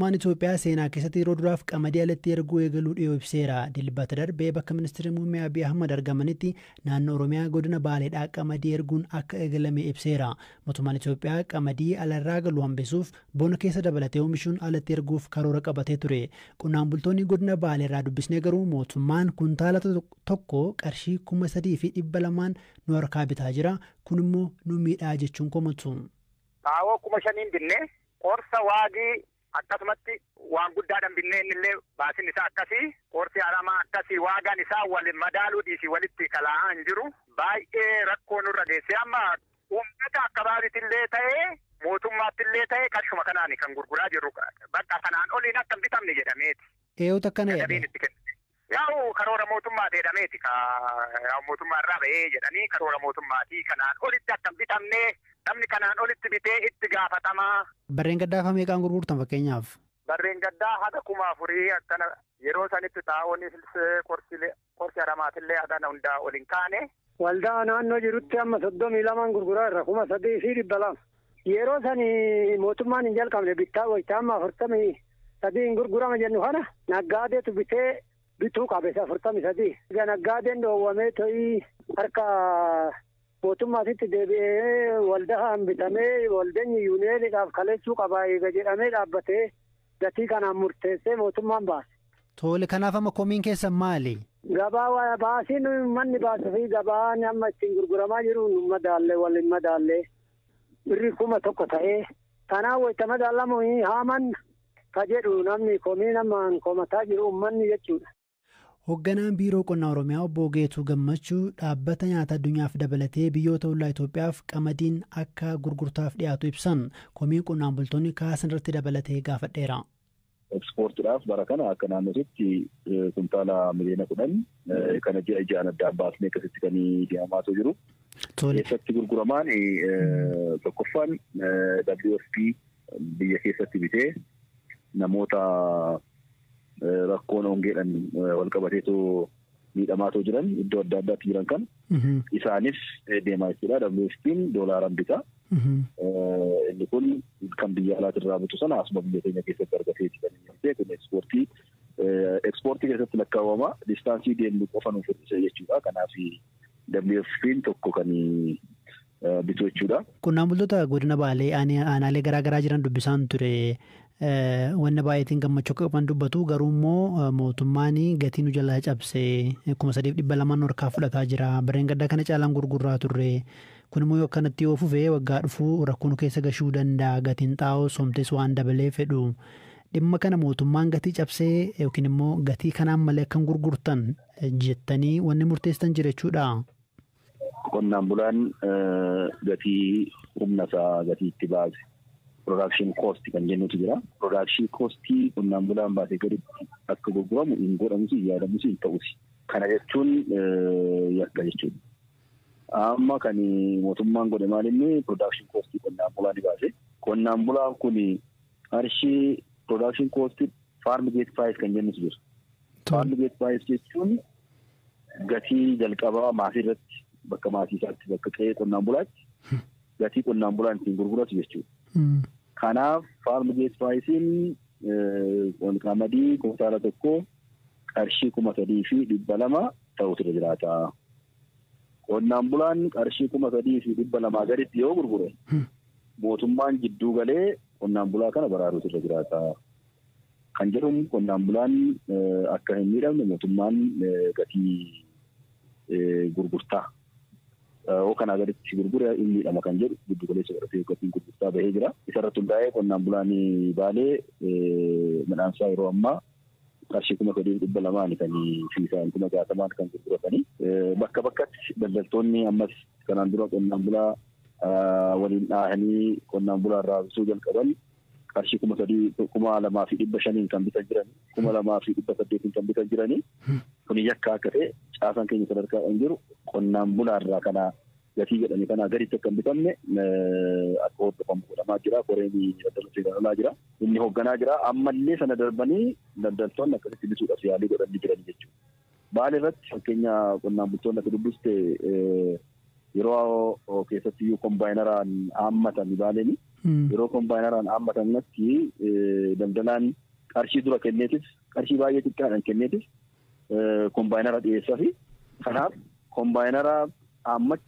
Maan Itoophiyaa seenaa keessatti yeroo duraaf qamadii alatti erguu eegaluu dhiyoo ibseera. Dilbata darbee bakka ministeerri muummee Abiy Ahmad argamanitti naannoo Oromiyaa godina Baaleedhaa qamadii erguun akka eegalame ibseera. Mootummaan Itoophiyaa qamadii alarraa galu hambisuuf bona keessa dabalatee oomishuun alatti erguuf karoora qabatee ture. Qonnaan bultoonni godina Baaleerraa dubbisnee garuu mootummaan kuntaala tokko qarshii 3,200 nu harkaa bitaa jira. Kun immoo nu miidhaa jechuun komatu. Xaawoo 5,000 binnee qorsa waagii akkasumatti waan guddaadhaan binnee innillee baasin isaa akkasii qorsi aramaa akkasii waagaan isaa wal madaaluu dhiisii walitti kalaa'aan jiru baay'ee rakkoo nurra geesse amma uummata akkabaabitillee ta'ee mootummaattillee ta'ee qarshuma kanaan kan gurguraa jirru bakka kanaan oliin akka hin bitamne jedhameeti. Eeyyota kana jedhame. Yaa'u karoora mootummaa jedhameeti mootummaa irraa ba'ee jedhanii karoora mootummaatii kanaan olitti akka hin bitamne namni kanaan olitti bitee itti gaafatamaa. Barreen gaddaa fa meeqaan gurgurtan fakkeenyaaf? Barreen gaddaa haga 4,000 akkana yeroo sanitti xaa'oon qorsi aramaatillee haga hundaa ol hin kaane. Waldaa naannoo jirutti amma 32 gurguraa irra 3,200. Yeroo sani mootummaan hin jalqabne bittaa wayita amma 43 gurgurama jennu kana naggaadeetu bitee bituu qabeessa 43. Naggaadeen dhoowwamee to'ii harka mootummaatitti deebi'ee waldaan bitamee waldeenyi yuuneelidhaaf kaleessuu qabaa eega jedhamee dhaabbatee gatii kanaan murteessee mootummaan baase. Tole kanaaf amma komiin keessan maali? Gabaa baasiin manni baasuu fi gabaan amma ittiin gurguramaa jiru waliin madaallee birrii 1,000 ta'ee kanaan wayita madaalamu haaman ka jedhu namni komii namaan komataa jiru uummanni jechuudha. Hoogganaan biiroo qonnaa Oromiyaa obbo Geetuu Gammachuu dhaabbata nyaata addunyaaf dabalatee biyyoota ollaa Itoophiyaaf qamadiin akka gurgurtaaf dhiyaatu ibsan komii qonnaan bultoonni kaasan irratti dabalatee gaafadheera. Ekspoortiidhaaf bara kana akka naannootti kuntaala miliyoona 10 kana ji'aan addaan baasnee akkasitti kan deemamaa jiru. Keessatti gurguramaan tokkoffaan WFP biyya keessatti bitee namoota rakkoon hongeedhaan wal qabateetu miidhamaa jiran iddoo adda addaatti jiran kan isaanis deemaa jechuudha. WFP'n doolaaraan bitaa. Inni kun kan biyya alaatirraa bitu sana asuma biyya keenya keessatti argatee jiran kun ekspoortii keessatti lakkaawwama distaansii deemnu qofa nuuf hir'isa jechuudha. Kanaaf WFP'n tokko kan bitu jechuudha. Qonnaan bultoota godina Baalee aanaalee garaagaraa jiran dubbisaan ture. Wanna baay'eetiin gammachuu qaban dubbatu garuu immoo mootummaan gatii nu jalaa cabsee 3,200 harkaa fudhataa jira. Barreen gaddaa kana caalaan gurguraa turre. Kun immoo yoo akkanatti yoo fufee waggaa dhufuu rakkoon keessa gashuu danda'a. Gatiin xaa'oo somtees waan dabalee fedhu. Dhimma kana mootummaan gatii cabsee yookiin immoo gatii kanaan malee akkan gurgurtan jettanii wanni murteessan jira jechuudha. Qonnaan bulaan gatii humna isaa gatii itti baase. Production cost kan jennutu jira. Production cost qonnaan bulaan baasee gaditti akka gurguramu hin godhamus hin yaadamus hin ta'us. Kana jechuun yakka jechuudha. Amma kan mootummaan godhe maal inni production cost qonnaan bulaan baase. Qonnaan bulaan kun qarshii production cost farm gate price kan jennutu jira. Farm gate price jechuun gatii jalqabaa maasii irratti bakka maasii isaatti bakka qe'ee qonnaan bulaatti gatii qonnaan bulaan ittiin gurguratu jechuudha. Kanaaf farm gate price'n qamadii kuntaala tokko qarshii 3,200 ta'utu jiraata. Qonnaan bulaan qarshii 3,200 gaditti yoo gurgure mootummaan jidduu galee qonnaan bulaa kana baraaruutu irra jiraata. Kan jedhuun qonnaan bulaan akka hin miidhamne mootummaan gatii gurgurtaa kana gaditti gurgura inni miidhama kan jedhu giddu galeessa godhatee gatiin gurgurtaa bahee jira. Isarratti hundaa'ee qonnaan bulaan Baalee midhaan isaa yeroo ammaa qarshii 3,200 kan fiisaan 60 kan gurguratanii bakka bakkatti daldaltoonni ammas kanaan dura qonnaan bulaa waliin dhaahanii qonnaan bulaa irraa bisuu jalqaban qarshii 2,500 kan bitan jiran 2,800 kan bitan jiranii kun yakka akka ta'e caasaan keenya sadarkaa kan jiru qonnaan bulaa irraa kana gatii jedhanii kana gaditti akka hin bitamne akka hordofamu godhamaa jira. Koreen daldaltoota ilaalaa jira. Inni hoogganaa jira. Ammallee sana darbanii daldaltoonni akkasitti bisuudhaaf yaalii godhanii jiran jechuudha. Baalee irratti fakkeenya qonnaan bultoonni akka dubbiste yeroo keessatti kombaayinaraan haammatan Baaleen yeroo kombaayinaraan haammatamnatti daldalaan qarshii dura kenneetif qarshii baay'ee xiqqaadhaan kenneetif kombaayinara dhiyeessaa fi kanaaf kombaayinara haammachuu